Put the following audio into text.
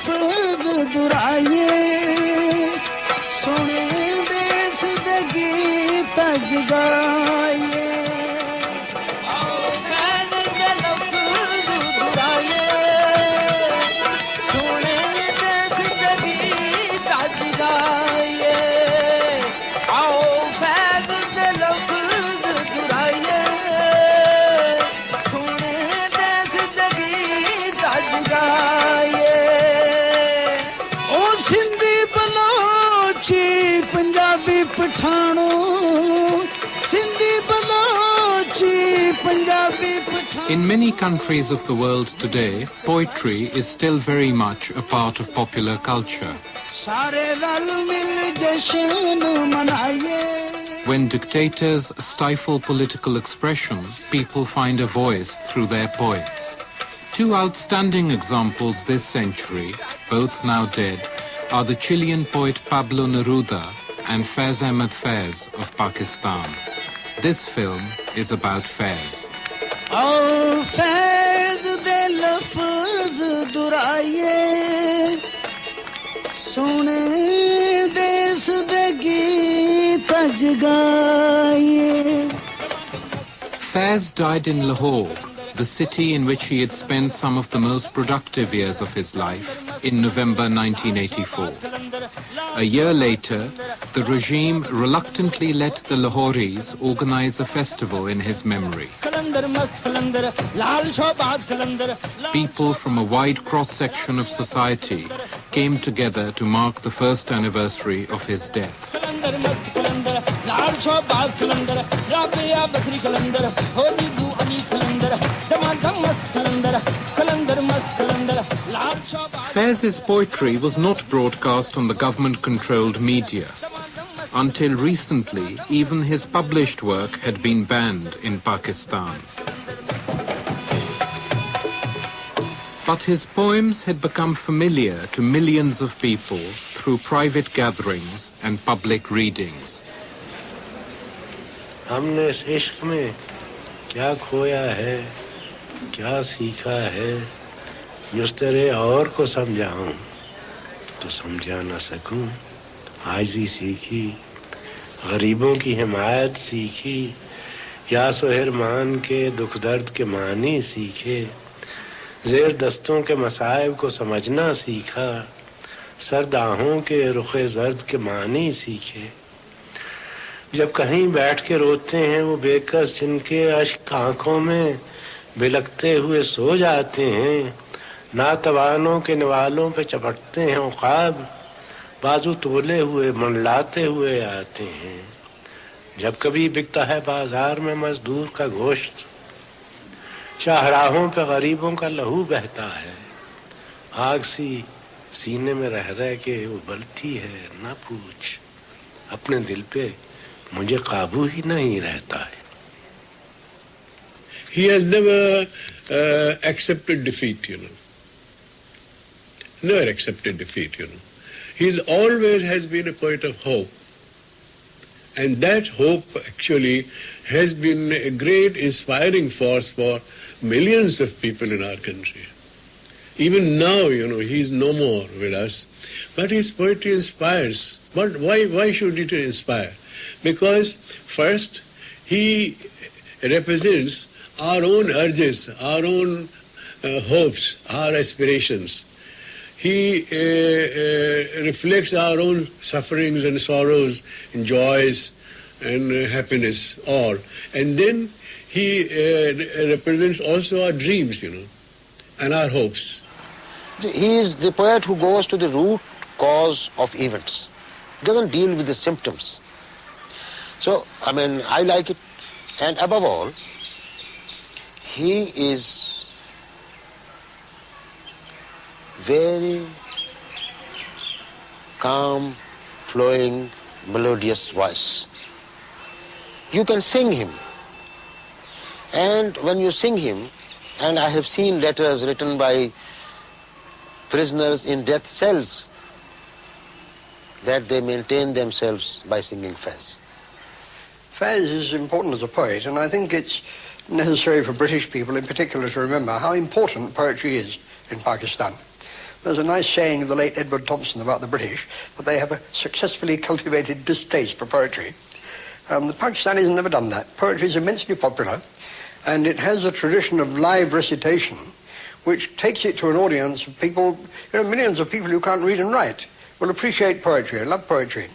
लफ्ज़ दुराए सुने देश दे गीत जगाए Punjabi पठानो Sindhi Balochi Punjabi पठानो. In many countries of the world today, poetry is still very much a part of popular culture. When dictators stifle political expression, people find a voice through their poets. Two outstanding examples this century, both now dead, are the Chilean poet Pablo Neruda and Faiz Ahmed Faiz of Pakistan. This film is about Faiz. Oh, Faiz de lafz duraye sune des de geet jagaye. Faiz died in Lahore, the city in which he had spent some of the most productive years of his life, in November 1984. A year later, the regime reluctantly let the Lahoris organize a festival in his memory. People from a wide cross-section of society came together to mark the first anniversary of his death. Faiz's poetry was not broadcast on the government-controlled media. Until recently, even his published work had been banned in Pakistan. But his poems had become familiar to millions of people through private gatherings and public readings. हमने इस इश्क में क्या खोया है क्या सीखा है जिस तरह और को समझाऊं तो समझा ना सकूं आजी सीखी गरीबों की हिमायत सीखी या सोहरमान के दुख दर्द के मानी सीखे ज़ेर दस्तों के मसाइब को समझना सीखा सर्द आहों के रुखे जर्द के मानी सीखे जब कहीं बैठ के रोते हैं वो बेकस जिनके अश्क आंखों में बिलखते हुए सो जाते हैं नातवानों के निवालों पे चपटते हैं उक़ाब बाजू तोले हुए मंडलाते हुए आते हैं जब कभी बिकता है बाजार में मजदूर का गोश्त शाहराहों पे गरीबों का लहू बहता है आग सी सीने में रह के उबलती है ना पूछ अपने दिल पे मुझे काबू ही नहीं रहता है He has never accepted defeat, Never accepted defeat, He always has been a poet of hope. And that hope actually has been a great inspiring force for millions of people in our country. Even now, he's no more with us. But his poetry inspires. But why should it inspire? Because first, he represents our own urges, our own hopes, our aspirations. He reflects our own sufferings and sorrows and joys and happiness all. And then he represents also our dreams, and our hopes. He is the poet who goes to the root cause of events. He doesn't deal with the symptoms. So, I like it. And above all, he is very calm, flowing, melodious voice. You can sing him. And when you sing him, and I have seen letters written by prisoners in death cells, that they maintain themselves by singing Faiz. Faiz is important as a poet, and I think it's necessary for British people in particular to remember how important poetry is in Pakistan. There's a nice saying of the late Edward Thompson about the British, that they have a successfully cultivated distaste for poetry. The Pakistanis have never done that. Poetry is immensely popular, and it has a tradition of live recitation, which takes it to an audience of people, millions of people who can't read and write will appreciate poetry, love poetry.